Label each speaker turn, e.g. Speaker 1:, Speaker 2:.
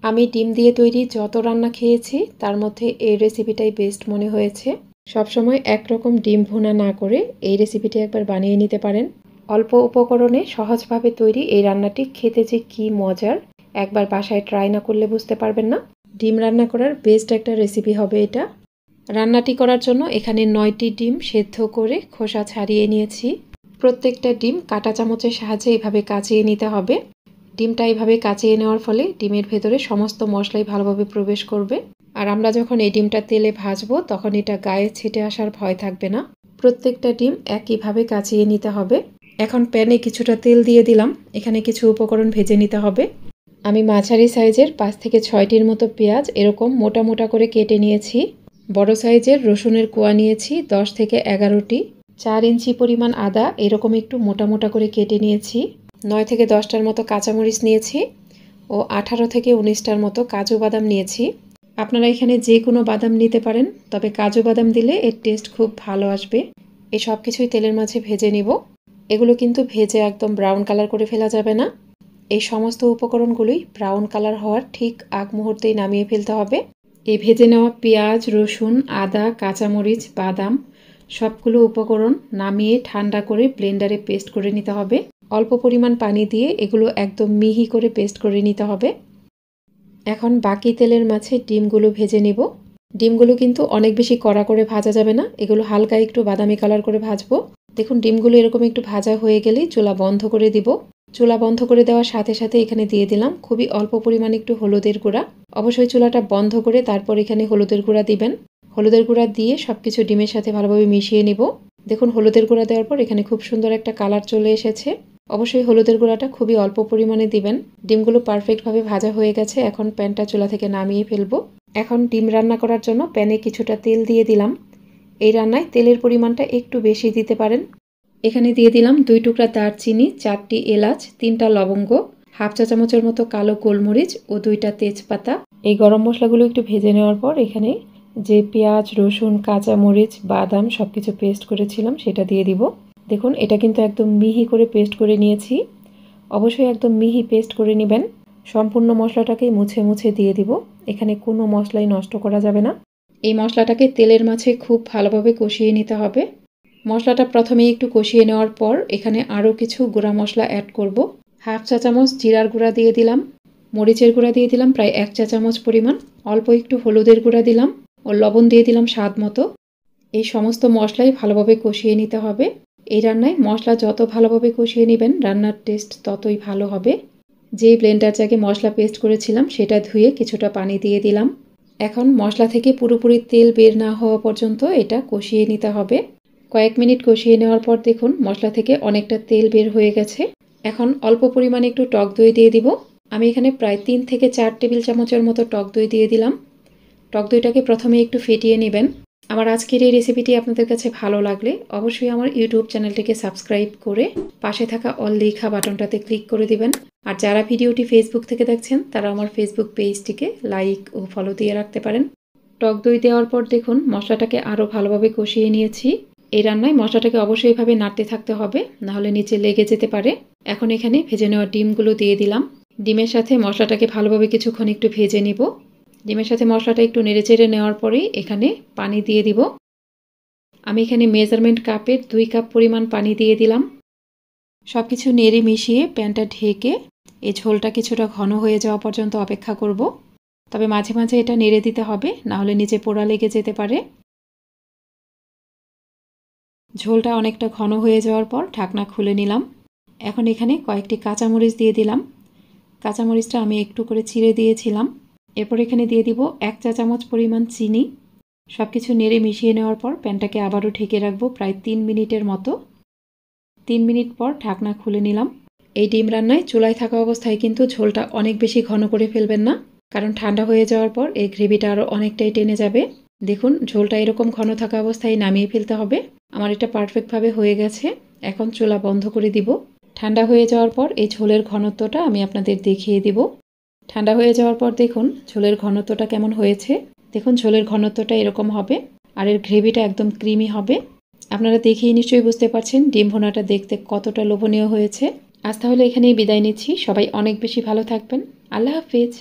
Speaker 1: আমি ডিম দিয়ে তৈরি যত রান্না খেয়েছি তার মধ্যে এই রেসিপিটাই বেস্ট মনে হয়েছে। সবসময় একরকম ডিম ভুনা না করে এই রেসিপিটি একবার বানিয়ে নিতে পারেন। অল্প উপকরণে সহজভাবে তৈরি এই রান্নাটি খেতে যে কী মজার, একবার বাসায় ট্রাই না করলে বুঝতে পারবেন না। ডিম রান্না করার বেস্ট একটা রেসিপি হবে এটা। রান্নাটি করার জন্য এখানে 9টি ডিম সেদ্ধ করে খোসা ছাড়িয়ে নিয়েছি। প্রত্যেকটা ডিম কাঁটা চামচের সাহায্যে এভাবে কাচিয়ে নিতে হবে। ডিমটা এইভাবে কাচিয়ে নেওয়ার ফলে ডিমের ভেতরে সমস্ত মশলাই ভালোভাবে প্রবেশ করবে, আর আমরা যখন এই ডিমটা তেলে ভাজবো তখন এটা গায়ে ছিটে আসার ভয় থাকবে না। প্রত্যেকটা ডিম একইভাবে কাচিয়ে নিতে হবে। এখন প্যানে কিছুটা তেল দিয়ে দিলাম। এখানে কিছু উপকরণ ভেজে নিতে হবে। আমি মাঝারি সাইজের 5 থেকে 6টির মতো পেঁয়াজ এরকম মোটা মোটা করে কেটে নিয়েছি। বড় সাইজের রসুনের কোয়া নিয়েছি 10 থেকে 11টি। 4 ইঞ্চি পরিমাণ আদা এরকম একটু মোটা মোটা করে কেটে নিয়েছি। 9 থেকে 10টার মতো কাঁচামরিচ নিয়েছি ও 18 থেকে 19টার মতো কাজু বাদাম নিয়েছি। আপনারা এখানে যে কোনো বাদাম নিতে পারেন, তবে কাজু বাদাম দিলে এর টেস্ট খুব ভালো আসবে। এই সব কিছুই তেলের মাঝে ভেজে নিব। এগুলো কিন্তু ভেজে একদম ব্রাউন কালার করে ফেলা যাবে না। এই সমস্ত উপকরণগুলোই ব্রাউন কালার হওয়ার ঠিক আগ মুহূর্তেই নামিয়ে ফেলতে হবে। এই ভেজে নেওয়া পেঁয়াজ, রসুন, আদা, কাঁচামরিচ, বাদাম সবগুলো উপকরণ নামিয়ে ঠান্ডা করে ব্লেন্ডারে পেস্ট করে নিতে হবে। অল্প পরিমাণ পানি দিয়ে এগুলো একদম মিহি করে পেস্ট করে নিতে হবে। এখন বাকি তেলের মাঝে ডিমগুলো ভেজে নিব। ডিমগুলো কিন্তু অনেক বেশি কড়া করে ভাজা যাবে না, এগুলো হালকা একটু বাদামি কালার করে ভাজবো। দেখুন ডিমগুলো এরকম একটু ভাজা হয়ে গেলেই চুলা বন্ধ করে দিব। চুলা বন্ধ করে দেওয়ার সাথে সাথে এখানে দিয়ে দিলাম খুবই অল্প পরিমাণ একটু হলুদের গুঁড়া। অবশ্যই চুলাটা বন্ধ করে তারপর এখানে হলুদের গুঁড়া দিবেন। হলুদের গুঁড়া দিয়ে সবকিছু ডিমের সাথে ভালোভাবে মিশিয়ে নিব। দেখুন হলুদের গুঁড়া দেওয়ার পর এখানে খুব সুন্দর একটা কালার চলে এসেছে। অবশ্যই হলুদের গুঁড়াটা খুবই অল্প পরিমাণে দিবেন। ডিমগুলো পারফেক্টভাবে ভাজা হয়ে গেছে। এখন প্যানটা চুলা থেকে নামিয়ে ফেলবো। এখন ডিম রান্না করার জন্য প্যানে কিছুটা তেল দিয়ে দিলাম। এই রান্নায় তেলের পরিমাণটা একটু বেশি দিতে পারেন। এখানে দিয়ে দিলাম 2 টুকরা দারচিনি, 4টি এলাচ, 3টা লবঙ্গ, হাফ চা চামচের মতো কালো গোলমরিচ ও 2টা তেজপাতা। এই গরম মশলাগুলো একটু ভেজে নেওয়ার পর এখানে যে পেঁয়াজ, রসুন, কাঁচামরিচ, বাদাম সবকিছু পেস্ট করেছিলাম সেটা দিয়ে দিব। দেখুন এটা কিন্তু একদম মিহি করে পেস্ট করে নিয়েছি। অবশ্যই একদম মিহি পেস্ট করে নেবেন। সম্পূর্ণ মশলাটাকেই মুছে মুছে দিয়ে দিব। এখানে কোনো মশলাই নষ্ট করা যাবে না। এই মশলাটাকে তেলের মাঝে খুব ভালোভাবে কষিয়ে নিতে হবে। মশলাটা প্রথমেই একটু কষিয়ে নেওয়ার পর এখানে আরও কিছু গুঁড়া মশলা অ্যাড করব। হাফ চা চামচ জিরার গুঁড়া দিয়ে দিলাম, মরিচের গুঁড়া দিয়ে দিলাম প্রায় 1 চা চামচ পরিমাণ, অল্প একটু হলুদের গুঁড়া দিলাম ও লবণ দিয়ে দিলাম স্বাদ মতো। এই সমস্ত মশলাই ভালোভাবে কষিয়ে নিতে হবে। এই রান্নায় মশলা যত ভালোভাবে কষিয়ে নেবেন রান্নার টেস্ট ততই ভালো হবে। যে ব্লেন্ডার জাগে মশলা পেস্ট করেছিলাম সেটা ধুয়ে কিছুটা পানি দিয়ে দিলাম। এখন মশলা থেকে পুরোপুরি তেল বের না হওয়া পর্যন্ত এটা কষিয়ে নিতে হবে। কয়েক মিনিট কষিয়ে নেওয়ার পর দেখুন মশলা থেকে অনেকটা তেল বের হয়ে গেছে। এখন অল্প পরিমাণে একটু টক দই দিয়ে দিব। আমি এখানে প্রায় 3 থেকে 4 টেবিল চামচের মতো টক দই দিয়ে দিলাম। টক দইটাকে প্রথমে একটু ফেটিয়ে নেবেন। আমার আজকের এই রেসিপিটি আপনাদের কাছে ভালো লাগলে অবশ্যই আমার ইউটিউব চ্যানেলটিকে সাবস্ক্রাইব করে পাশে থাকা অল লেখা বাটনটাতে ক্লিক করে দিবেন। আর যারা ভিডিওটি ফেসবুক থেকে দেখছেন তারা আমার ফেসবুক পেজটিকে লাইক ও ফলো দিয়ে রাখতে পারেন। টক দই দেওয়ার পর দেখুন মশলাটাকে আরও ভালোভাবে কষিয়ে নিয়েছি। এই রান্নায় মশলাটাকে অবশ্যই এভাবে নাড়তে থাকতে হবে, নাহলে নিচে লেগে যেতে পারে। এখন এখানে ভেজে নেওয়া ডিমগুলো দিয়ে দিলাম। ডিমের সাথে মশলাটাকে ভালোভাবে কিছুক্ষণ একটু ভেজে নিব। ডিমের সাথে মশলাটা একটু নেড়েচেড়ে নেওয়ার পরেই এখানে পানি দিয়ে দিব। আমি এখানে মেজারমেন্ট কাপের 2 কাপ পরিমাণ পানি দিয়ে দিলাম। সব কিছু নেড়ে মিশিয়ে প্যানটা ঢেকে এই ঝোলটা কিছুটা ঘন হয়ে যাওয়া পর্যন্ত অপেক্ষা করব। তবে মাঝে মাঝে এটা নেড়ে দিতে হবে, নাহলে নিচে পোড়া লেগে যেতে পারে। ঝোলটা অনেকটা ঘন হয়ে যাওয়ার পর ঢাকনা খুলে নিলাম। এখন এখানে কয়েকটি কাঁচামরিচ দিয়ে দিলাম। কাঁচামরিচটা আমি একটু করে চিড়ে দিয়েছিলাম। এরপর এখানে দিয়ে দিব 1 চা চামচ পরিমাণ চিনি। সব কিছু নেড়ে মিশিয়ে নেওয়ার পর প্যানটাকে আবারও ঢেকে রাখবো প্রায় 3 মিনিটের মতো। 3 মিনিট পর ঢাকনা খুলে নিলাম। এই ডিম রান্নায় চুলায় থাকা অবস্থায় কিন্তু ঝোলটা অনেক বেশি ঘন করে ফেলবেন না, কারণ ঠান্ডা হয়ে যাওয়ার পর এই গ্রেভিটা আরও অনেকটাই টেনে যাবে। দেখুন ঝোলটা এরকম ঘন থাকা অবস্থায় নামিয়ে ফেলতে হবে। আমার এটা পারফেক্টভাবে হয়ে গেছে। এখন চুলা বন্ধ করে দিব। ঠান্ডা হয়ে যাওয়ার পর এই ঝোলের ঘনত্বটা আমি আপনাদের দেখিয়ে দিব। ঠান্ডা হয়ে যাওয়ার পর দেখুন ঝোলের ঘনত্বটা কেমন হয়েছে। দেখুন ঝোলের ঘনত্বটা এরকম হবে, আর এর গ্রেভিটা একদম ক্রিমি হবে। আপনারা দেখেই নিশ্চয়ই বুঝতে পারছেন ডিম ভুনাটা দেখতে কতটা লোভনীয় হয়েছে। আজ তাহলে এখানেই বিদায় নিচ্ছি। সবাই অনেক বেশি ভালো থাকবেন। আল্লাহ হাফেজ।